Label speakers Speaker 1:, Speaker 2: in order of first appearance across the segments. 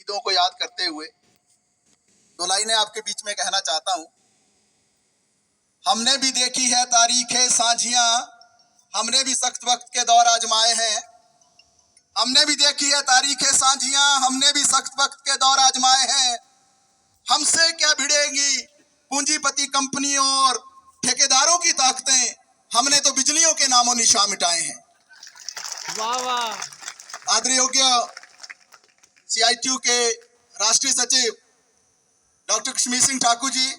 Speaker 1: शहीदों को याद करते हुए दो लाइनें आपके बीच में कहना चाहता हूं। हमने भी देखी है तारीखें साझियां, हमने भी सख्त वक्त के दौर आजमाए हैं। हमने भी देखी है तारीखें साझियां, हमने भी सख्त वक्त के दौर आजमाए हैं। हमसे क्या भिड़ेगी पूंजीपति कंपनियों और ठेकेदारों की ताकतें, हमने तो बिजलियों के नामों निशान मिटाए हैं।
Speaker 2: वाह वाह।
Speaker 1: आदरणीय योग्य CITU के राष्ट्रीय सचिव डॉक्टर कश्मीर सिंह ठाकुर जी,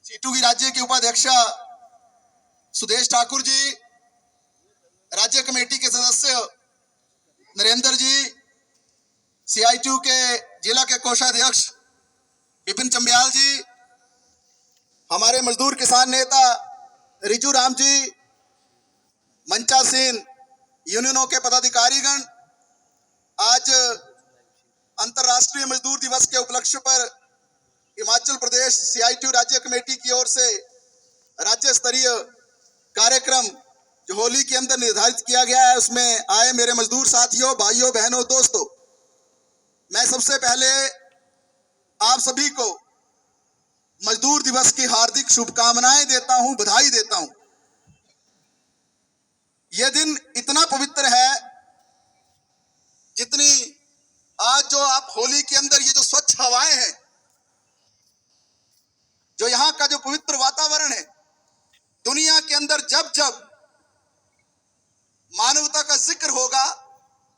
Speaker 1: CITU की राज्य के उपाध्यक्ष सुदेश ठाकुर जी, राज्य कमेटी के सदस्य नरेंद्र जी, CITU के जिला के कोषाध्यक्ष विपिन चंबियाल जी, हमारे मजदूर किसान नेता रिजू राम जी, मंचासीन यूनियनों के पदाधिकारीगण, आज अंतर्राष्ट्रीय मजदूर दिवस के उपलक्ष्य पर हिमाचल प्रदेश CITU राज्य कमेटी की ओर से राज्य स्तरीय कार्यक्रम जो होली के अंदर निर्धारित किया गया है, उसमें आए मेरे मजदूर साथियों, भाइयों, बहनों, दोस्तों, मैं सबसे पहले आप सभी को मजदूर दिवस की हार्दिक शुभकामनाएं देता हूं, बधाई देता हूं। यह दिन इतना पवित्र है जितनी आज जो आप होली के अंदर ये जो स्वच्छ हवाएं हैं, जो यहाँ का जो पवित्र वातावरण है, दुनिया के अंदर जब जब मानवता का जिक्र होगा,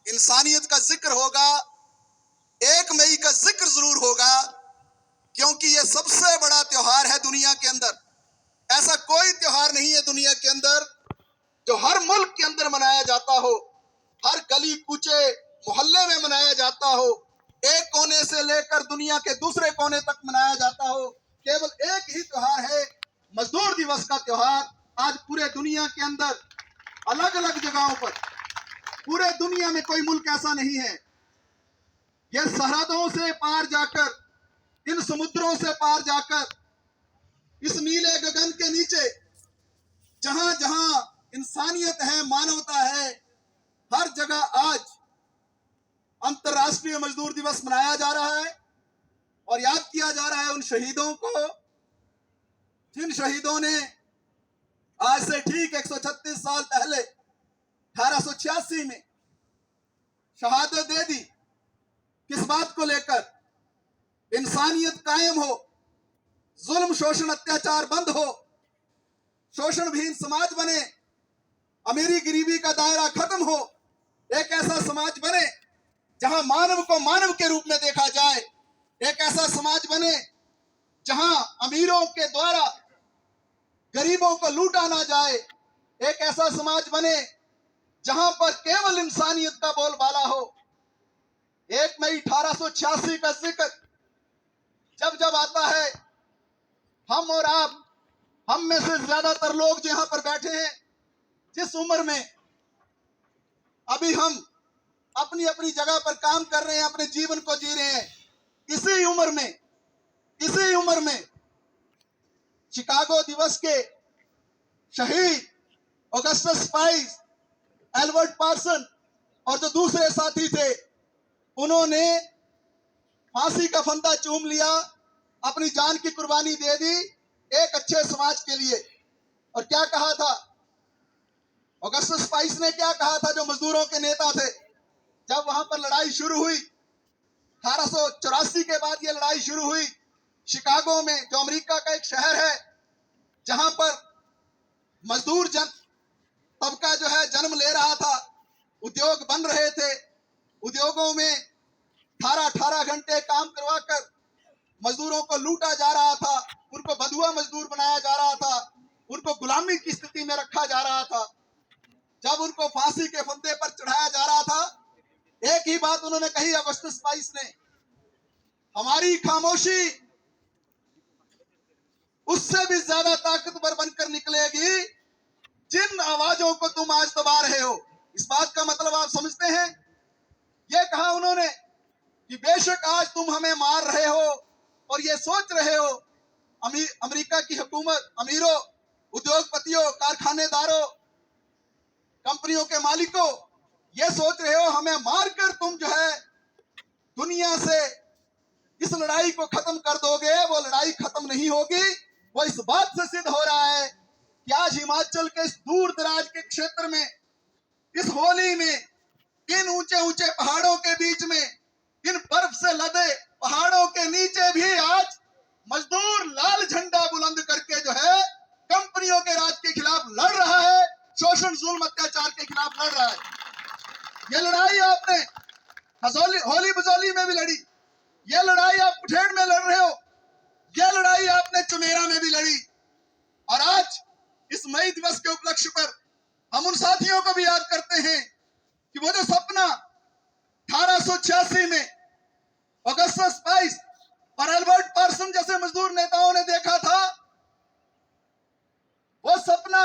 Speaker 1: इंसानियत का जिक्र होगा, 1 मई का जिक्र जरूर होगा, क्योंकि यह सबसे बड़ा त्योहार है दुनिया के अंदर। ऐसा कोई त्योहार नहीं है दुनिया के अंदर जो हर मुल्क के अंदर मनाया जाता हो, हर गली कूचे मोहल्ले में मनाया जाता हो, एक कोने से लेकर दुनिया के दूसरे कोने तक मनाया जाता हो। केवल एक ही त्योहार है मजदूर दिवस का त्योहार। आज पूरे दुनिया के अंदर अलग अलग जगहों पर, पूरे दुनिया में कोई मुल्क ऐसा नहीं है, यह सरहदों से पार जाकर, इन समुद्रों से पार जाकर, इस नीले गगन के नीचे जहां जहां इंसानियत है, मानवता है, हर जगह आज अंतर्राष्ट्रीय मजदूर दिवस मनाया जा रहा है और याद किया जा रहा है उन शहीदों को जिन शहीदों ने आज से ठीक 136 साल पहले 1886 में शहादत दे दी। किस बात को लेकर? इंसानियत कायम हो, जुल्म शोषण अत्याचार बंद हो, शोषण विहीन समाज बने, अमीरी गरीबी का दायरा खत्म हो, एक ऐसा समाज बने जहां मानव को मानव के रूप में देखा जाए, एक ऐसा समाज बने जहां अमीरों के द्वारा गरीबों को लूटा ना जाए, एक ऐसा समाज बने जहां पर केवल इंसानियत का बोलबाला हो। 1 मई 1886 का जिक्र जब जब आता है, हम और आप, हम में से ज्यादातर लोग जो यहां पर बैठे हैं, जिस उम्र में अभी हम अपनी अपनी जगह पर काम कर रहे हैं, अपने जीवन को जी रहे हैं, इसी उम्र में शिकागो दिवस के शहीद ऑगस्टस स्पाइस, एल्बर्ट पार्सन और जो दूसरे साथी थे, उन्होंने फांसी का फंदा चूम लिया, अपनी जान की कुर्बानी दे दी एक अच्छे समाज के लिए। और क्या कहा था ऑगस्टस स्पाइस ने? क्या कहा था जो मजदूरों के नेता थे जब वहां पर लड़ाई शुरू हुई? 1884 के बाद ये लड़ाई शुरू हुई शिकागो में, जो अमेरिका का एक शहर है जहां पर मजदूर तबका जो है जन्म ले रहा था, उद्योग बन रहे थे, उद्योगों में 18-18 घंटे काम करवाकर मजदूरों को लूटा जा रहा था, उनको बधुआ मजदूर बनाया जा रहा था, उनको गुलामी की स्थिति में रखा जा रहा था। जब उनको फांसी के फंदे पर चढ़ाया जा रहा था, एक ही बात उन्होंने कही ऑगस्टस स्पाइस ने, हमारी खामोशी उससे भी ज्यादा ताकतवर बनकर निकलेगी जिन आवाजों को तुम आज दबा रहे हो। इस बात का मतलब आप समझते हैं? यह कहा उन्होंने कि बेशक आज तुम हमें मार रहे हो और ये सोच रहे हो, अमेरिका की हुकूमत, अमीरों, उद्योगपतियों, कारखानेदारों, कंपनियों के मालिकों, ये सोच रहे हो हमें मारकर तुम जो है दुनिया से इस लड़ाई को खत्म कर दोगे, वो लड़ाई खत्म नहीं होगी। वो इस बात से सिद्ध हो रहा है कि आज हिमाचल के इस दूर दराज के क्षेत्र में इस होली में इन ऊंचे ऊंचे पहाड़ों के बीच में, इन बर्फ से लदे पहाड़ों के नीचे भी आज मजदूर लाल झंडा बुलंद करके जो है कंपनियों के राज के खिलाफ लड़ रहा है, शोषण जुल्म अत्याचार के खिलाफ लड़ रहा है। ये लड़ाई आपने होली बुजौली में भी लड़ी, ये लड़ाई आप कुठेड़ में लड़ रहे हो, ये लड़ाई आपने चुमेरा में भी लड़ी। और आज इस मई दिवस के उपलक्ष्य पर हम उन साथियों को भी याद करते हैं कि वो जो सपना 1886 में ऑगस्टस स्पाइस और एल्बर्ट पार्सन जैसे मजदूर नेताओं ने देखा था, वो सपना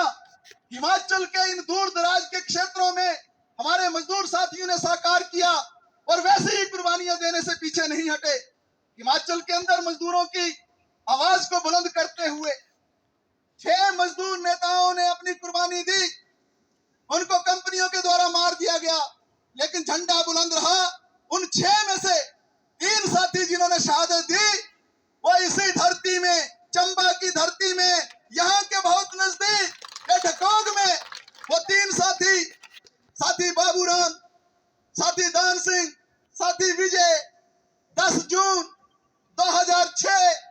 Speaker 1: हिमाचल के इन दूर दराज के क्षेत्रों में हमारे मजदूर साथियों ने साकार किया और वैसे ही कुर्बानियां देने से पीछे नहीं हटे। हिमाचल के अंदर मजदूरों की आवाज को बुलंद करते हुए 6 मजदूर नेताओं ने अपनी कुर्बानी दी। उनको कंपनियों के द्वारा मार दिया गया, लेकिन झंडा बुलंद रहा। उन 6 में से 3 साथी जिन्होंने शहादत दी, वो इसी धरती में, चंबा की धरती में, यहाँ के बहुत नजदीक ठकोग में वो 3 साथी, साथी बाबूराम, साथी दान सिंह, साथी विजय, 10 जून 2006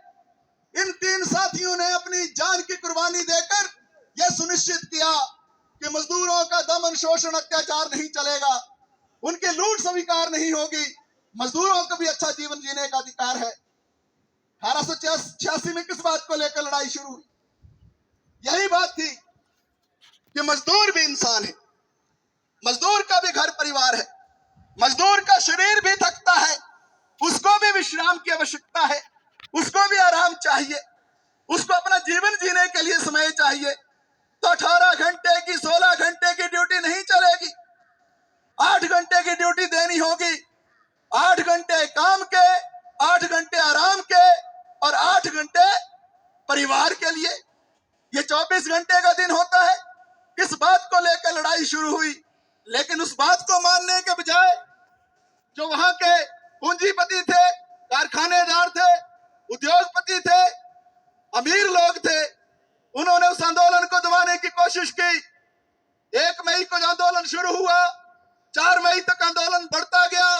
Speaker 1: इन 3 साथियों ने अपनी जान की कुर्बानी देकर यह सुनिश्चित किया कि मजदूरों का दमन शोषण अत्याचार नहीं चलेगा, उनकी लूट स्वीकार नहीं होगी, मजदूरों को भी अच्छा जीवन जीने का अधिकार है। 1886 में किस बात को लेकर लड़ाई शुरू हुई? यही बात थी कि मजदूर भी इंसान है, मजदूर का भी घर परिवार है, मजदूर का शरीर भी थकता है, उसको भी विश्राम की आवश्यकता है, उसको भी आराम चाहिए, उसको अपना जीवन जीने के लिए समय चाहिए। तो 18 घंटे की 16 घंटे की ड्यूटी नहीं चलेगी, 8 घंटे की ड्यूटी देनी होगी। 8 घंटे काम के, 8 घंटे आराम के और 8 घंटे परिवार के लिए। ये 24 घंटे का दिन होता है। इस बात को लेकर लड़ाई शुरू हुई, लेकिन उस बात को मानने के बजाय जो वहां के पूंजीपति थे, कारखानेदार थे, उद्योगपति थे, अमीर लोग थे, उन्होंने उस आंदोलन को दबाने की कोशिश की। 1 मई को आंदोलन शुरू हुआ, 4 मई तक आंदोलन बढ़ता गया।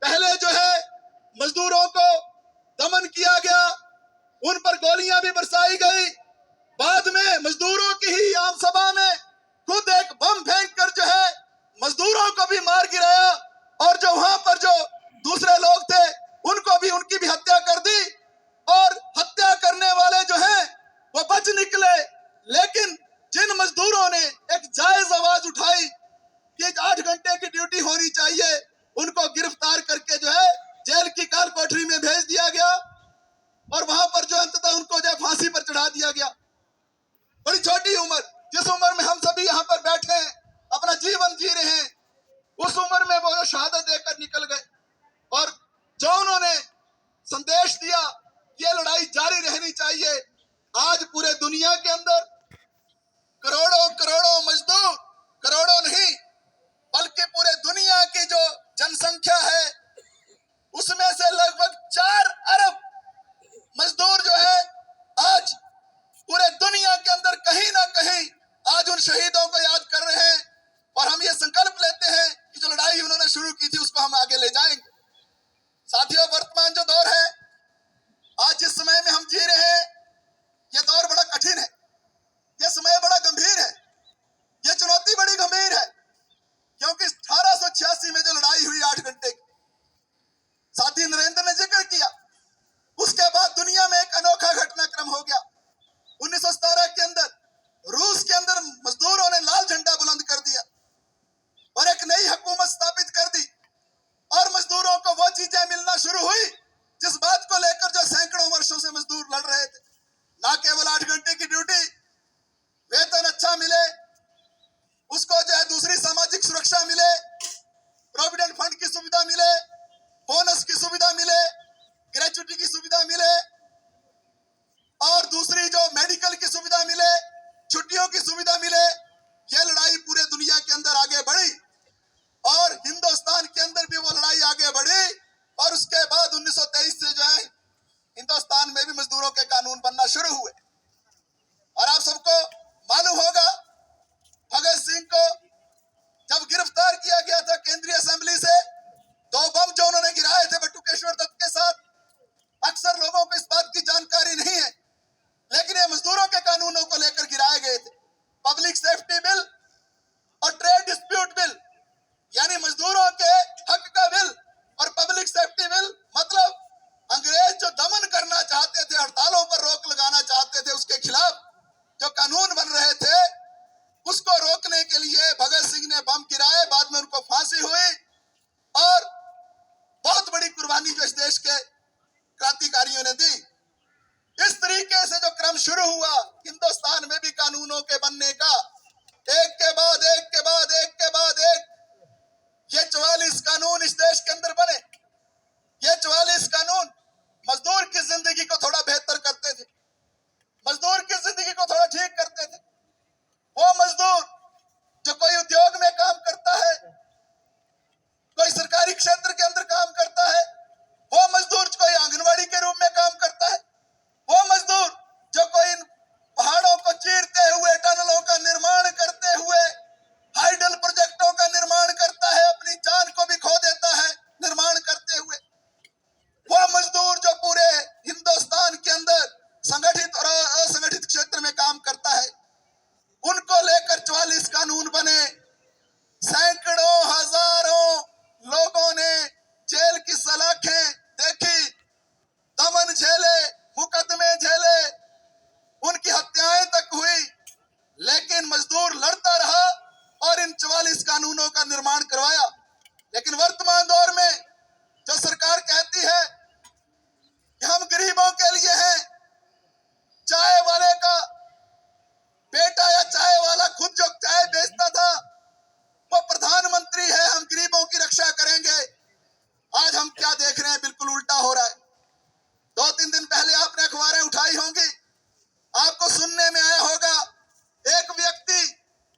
Speaker 1: पहले जो है मजदूरों को दमन किया गया, उन पर गोलियां भी बरसाई गई। बाद में मजदूरों की ही आम सभा में खुद एक बम फेंक कर जो है मजदूरों को भी मार गिराया, और जो वहां पर जो दूसरे लोग थे उनको भी, उनकी भी हत्या कर दी। और हत्या करने वाले जो हैं वो बच निकले, लेकिन जिन मजदूरों ने एक जायज आवाज उठाई कि 8 घंटे की ड्यूटी होनी चाहिए, उनको गिरफ्तार करके जो है जेल की काल कोठरी में भेज दिया गया और वहां पर जो अंततः उनको जो फांसी पर चढ़ा दिया गया। बड़ी छोटी उम्र, जिस उम्र में हम सभी यहाँ पर बैठे हैं, अपना जीवन जी रहे हैं, उस उम्र में वो शहादत देकर निकल गए। और जो उन्होंने संदेश दिया, ये लड़ाई जारी रहनी चाहिए। आज पूरे दुनिया के अंदर करोड़ों करोड़ों मजदूर, करोड़ों नहीं बल्कि पूरे दुनिया की जो जनसंख्या है उसमें से लगभग 4 अरब मजदूर जो है आज पूरे दुनिया के अंदर कहीं ना कहीं आज उन शहीदों को याद कर रहे हैं। और हम ये संकल्प लेते हैं कि जो लड़ाई उन्होंने शुरू की थी उसको हम आगे ले जाएंगे। साथियों, वर्तमान जो दौर है, आज जिस समय में हम जी रहे हैं, यह दौर बड़ा कठिन है, यह समय बड़ा गंभीर है। कुर्बानी जो इस देश के क्रांतिकारियों ने दी, इस तरीके से जो क्रम शुरू हुआ हिंदुस्तान में भी कानूनों के बनने का, एक के बाद एक के बाद एक के बाद एक, ये 44 कानून इस देश के अंदर बने। ये 44 कानून मजदूर की जिंदगी को थोड़ा बेहतर करते थे, मजदूर की जिंदगी को थोड़ा ठीक करते थे। वो मजदूर जो कोई उद्योग में काम करता है, कोई सरकारी क्षेत्र के अंदर काम करता है, वो मजदूर कोई आंगनवाड़ी के रूप में काम करता है, वो मजदूर जो कोई इन पहाड़ों को चीरते हुए टनलों का निर्माण करते हुए हाइडल प्रोजेक्टों का निर्माण करता है, अपनी जान को भी खो देता है निर्माण करते हुए, वो मजदूर जो पूरे हिंदुस्तान के अंदर संगठित और असंगठित क्षेत्र में काम करता है, उनको लेकर 44 कानून बने। सैकड़ों हजारों लोगों ने जेल की सलाखें देखी, दमन झेले, मुकदमे झेले, उनकी हत्याएं तक हुई, लेकिन मजदूर लड़ता रहा और इन 44 कानूनों का निर्माण करवाया। लेकिन वर्तमान दौर में जो सरकार कहती है कि हम गरीबों के लिए हैं, चाय वाले का बेटा या चाय वाला खुद जो चाय बेचता था वो प्रधानमंत्री है, हम गरीबों की रक्षा करेंगे। आज हम क्या देख रहे हैं, बिल्कुल उल्टा हो रहा है। 2-3 दिन पहले आपने अखबारें उठाई होंगी, आपको सुनने में आया होगा एक व्यक्ति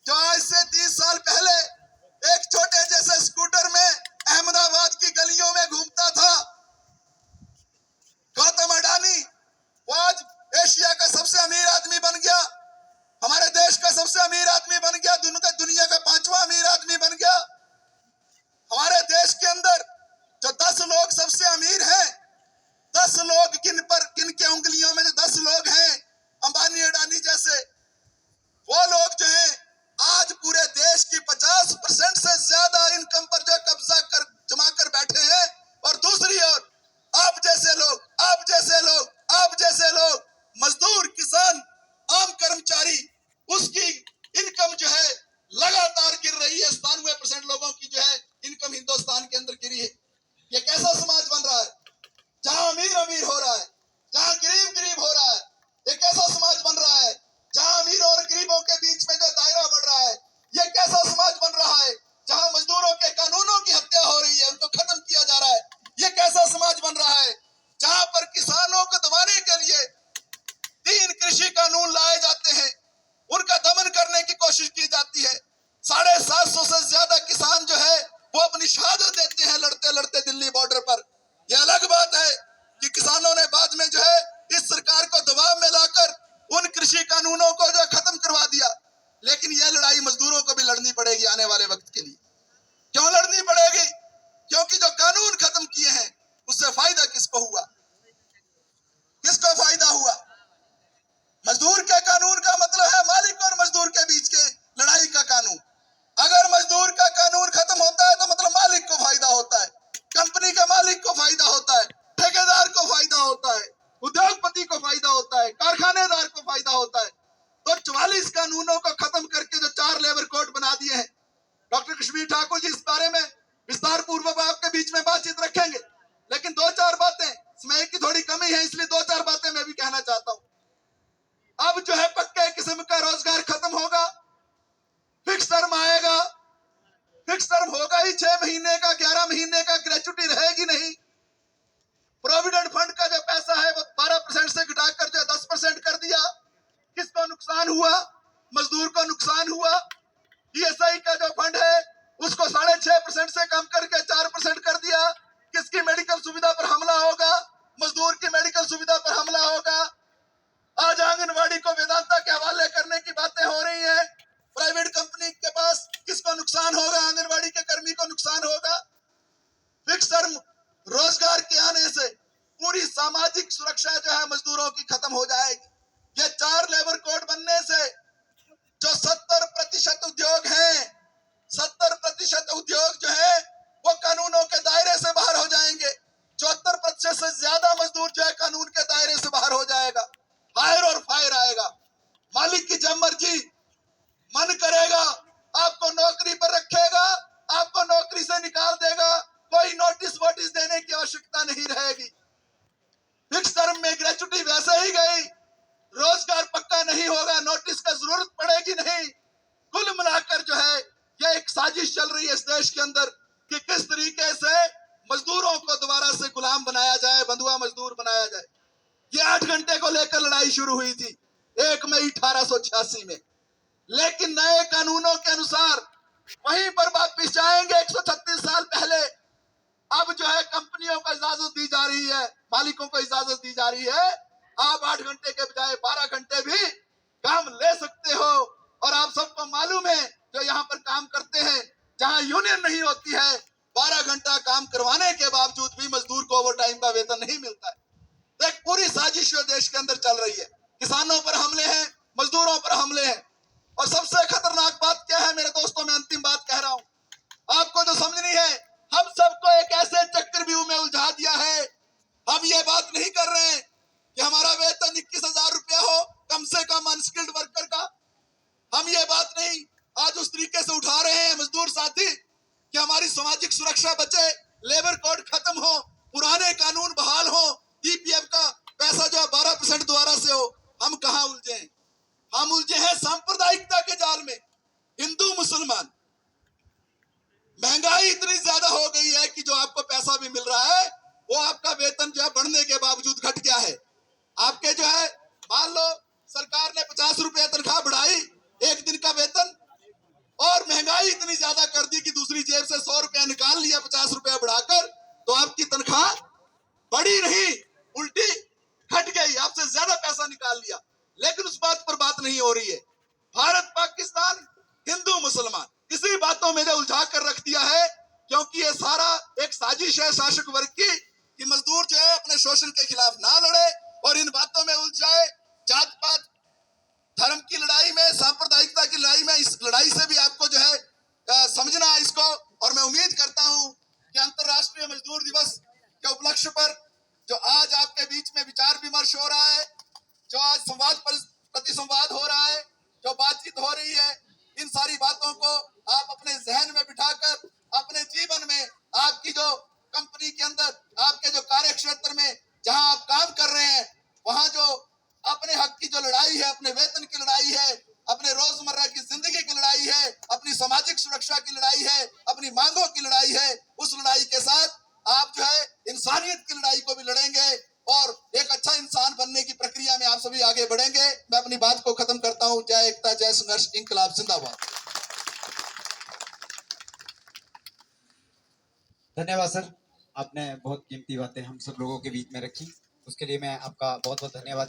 Speaker 1: जो आज से 30 साल पहले एक छोटे जैसे स्कूटर में अहमदाबाद की गलियों में घूमता था, गौतम अडानी, वो आज एशिया का सबसे अमीर आदमी बन गया, हमारे देश का सबसे अमीर आदमी बन गया, दुनिया का 5वां अमीर आदमी बन गया। हमारे देश के अंदर जो 10 लोग सबसे अमीर हैं, 10 लोग किन के उंगलियों में जो 10 लोग हैं अंबानी अडानी जैसे, वो लोग जो हैं आज पूरे देश की 50% से ज्यादा इनकम पर जो कब्जा कर जमा कर बैठे हैं। और दूसरी ओर आप जैसे लोग, आप जैसे लोग, आप जैसे लोग, मजदूर, किसान, आम कर्मचारी, उसकी इनकम जो है लगातार गिर रही है। 97% लोगों की जो है इनकम हिंदुस्तान के अंदर गिरी है। ये कैसा समाज बन रहा है, जहां अमीर अमीर हो रहा है, जहां गरीब गरीब हो रहा है। ये कैसा समाज बन रहा है, जहां अमीर और गरीबों के बीच में जो दायरा बढ़ रहा है। ये कैसा समाज बन रहा है, जहां मजदूरों के कानूनों की हत्या हो रही है, उनको खत्म किया जा रहा है। ये कैसा समाज बन रहा है, जहां पर किसानों को दबाने के लिए 3 कृषि कानून लाए जाते हैं, उनका दमन करने की कोशिश की जाती है। 750 से ज्यादा किसान जो है वो अपनी शहादत देते हैं लड़ते लड़ते दिल्ली बॉर्डर पर। यह अलग बात है कि किसानों ने बाद में जो है इस सरकार को दबाव में लाकर उन कृषि कानूनों को जो खत्म करवा दिया। लेकिन यह लड़ाई मजदूरों को भी लड़नी पड़ेगी आने वाले वक्त के लिए। क्यों लड़नी पड़ेगी? क्योंकि जो कानून खत्म किए हैं उससे फायदा किसको हुआ, किसको फायदा हुआ? मजदूर के कानून का मतलब है मालिक और मजदूर के बीच के लड़ाई का कानून। अगर मजदूर का कानून खत्म होता है तो मतलब मालिक को फायदा होता है, कंपनी के मालिक को फायदा होता है, ठेकेदार को फायदा होता है, उद्योगपति को फायदा होता है, कारखानेदार को फायदा होता है। तो 44 कानूनों को खत्म करके जो 4 लेबर कोड बना दिए हैं, डॉक्टर कश्मीर ठाकुर जी इस बारे में विस्तार पूर्वक आपके बीच में बातचीत रखेंगे। लेकिन 2-4 बातें, समय की थोड़ी कमी है इसलिए 2-4 बातें मैं भी कहना चाहता हूं। अब जो है पक्के किस्म का रोजगार खत्म होगा, फिक्स टर्म आएगा। फिक्स टर्म होगा ही 6 महीने का, 11 महीने का, ग्रेच्युटी रहेगी नहीं। प्रोविडेंट फंड का जो पैसा है वो 12% से घटाकर जो 10% कर दिया। किसको नुकसान हुआ? मजदूर को नुकसान हुआ। ईएसआई का जो फंड है उसको 6.5% से कम करके 4% कर दिया। किसकी मेडिकल सुविधा पर हमला होगा? मजदूर की मेडिकल सुविधा पर हमला होगा। आज आंगनवाड़ी को वेदांता के हवाले करने की बातें हो रही हैं। प्राइवेट कंपनी के पास किसको नुकसान होगा? आंगनवाड़ी के कर्मी को नुकसान होगा। फिक्स टर्म रोजगार के आने से पूरी सामाजिक सुरक्षा जो है मजदूरों की खत्म हो जाएगी। ये 4 लेबर कोड बनने से जो 70% उद्योग हैं, 70% उद्योग जो है वो कानूनों के दायरे से बाहर हो जाएंगे। 74% से ज्यादा मजदूर जो है कानून के दायरे से बाहर हो जाएगा। हायर और फायर आएगा। मालिक की जब मर्जी मन करेगा आपको नौकरी पर रखेगा, आपको नौकरी से निकाल देगा। कोई नोटिस वोटिस देने की आवश्यकता नहीं। लड़ाई शुरू हुई थी 1 मई 1886 में, लेकिन नए कानूनों के अनुसार वहीं पर वापिस जाएंगे 136 साल पहले। अब जो है कंपनियों को इजाजत दी जा रही है, मालिकों को इजाजत दी जा रही है, आप 8 घंटे के बजाय 12 घंटे भी काम ले सकते हो। और आप सबको मालूम है जो यहाँ पर काम करते हैं, जहाँ यूनियन नहीं होती है, 12 घंटा काम करवाने के बावजूद भी मजदूर को ओवर टाइम का वेतन नहीं मिलता है। तो एक पूरी साजिश जो देश के अंदर चल रही है, किसानों पर हमले हैं, मजदूरों पर हमले हैं। और सबसे खतरनाक बात क्या है मेरे दोस्तों, मैं अंतिम बात कह रहा हूं, आपको जो समझनी है, हम सबको एक ऐसे चक्रव्यूह में उलझा दिया है। हम ये बात नहीं कर रहे हैं कि हमारा वेतन 21,000 रुपया हो कम से कम अनस्किल्ड वर्कर का। हम ये बात नहीं आज उस तरीके से उठा रहे हैं मजदूर साथी कि हमारी सामाजिक सुरक्षा बचे, लेबर कोड खत्म हो, पुराने कानून बहाल हो, ईपीएफ का पैसा जो 12% दोबारा से हो। हम कहां उलझे हैं? हम उलझे हैं सांप्रदायिकता के जाल में। हिंदू मुसलमान, महंगाई इतनी ज्यादा हो गई है कि जो आपको पैसा भी मिल रहा है वो आपका वेतन जो है बढ़ने के बावजूद घट गया है। आपके जो है मान लो सरकार ने 50 रुपया तनख्वाह बढ़ाई, एक दिन का वेतन, और महंगाई इतनी ज्यादा कर दी कि दूसरी जेब से 100 रुपया निकाल लिया 50 रुपया बढ़ाकर, तो आपकी तनख्वाह बढ़ी नहीं, उल्टी घट गई, आपसे ज्यादा पैसा निकाल लिया। लेकिन उस बात पर बात नहीं हो रही है। भारत पाकिस्तान हिंदू मुसलमान इसी बातों में जो उलझा कर रख दिया है, क्योंकि ये सारा एक साजिश है शासक वर्ग की कि मजदूर जो है अपने शोषण के खिलाफ ना लड़े और इन बातों में उलझ जाए। जात पात धर्म की लड़ाई में, सांप्रदायिकता की लड़ाई में, इस लड़ाई से भी आपको जो है समझना है इसको। और मैं उम्मीद करता हूं कि अंतर्राष्ट्रीय मजदूर दिवस के उपलक्ष्य पर जो आज आपके बीच में विचार विमर्श हो रहा है, जो आज संवाद प्रति संवाद हो रहा है, जो बातचीत हो रही है, इन सारी बातों को आप अपने जहन में बिठाकर अपने जीवन में, आपकी जो कंपनी के अंदर, आपके जो कार्य क्षेत्र में जहां आप काम कर रहे हैं, वहां जो अपने हक की जो लड़ाई है, अपने वेतन की लड़ाई है, अपने रोजमर्रा की जिंदगी की लड़ाई है, अपनी सामाजिक सुरक्षा की लड़ाई है, अपनी मांगों की लड़ाई है, उस लड़ाई के साथ आप जो है इंसानियत की लड़ाई को भी लड़ेंगे और एक अच्छा इंसान बनने की प्रक्रिया में आप सभी आगे बढ़ेंगे। मैं अपनी बात को खत्म करता हूं। जय एकता, जय संघर्ष, इंकलाब जिंदाबाद।
Speaker 3: धन्यवाद सर, आपने बहुत कीमती बातें हम सब लोगों के बीच में रखी, उसके लिए मैं आपका बहुत बहुत धन्यवादी हूँ।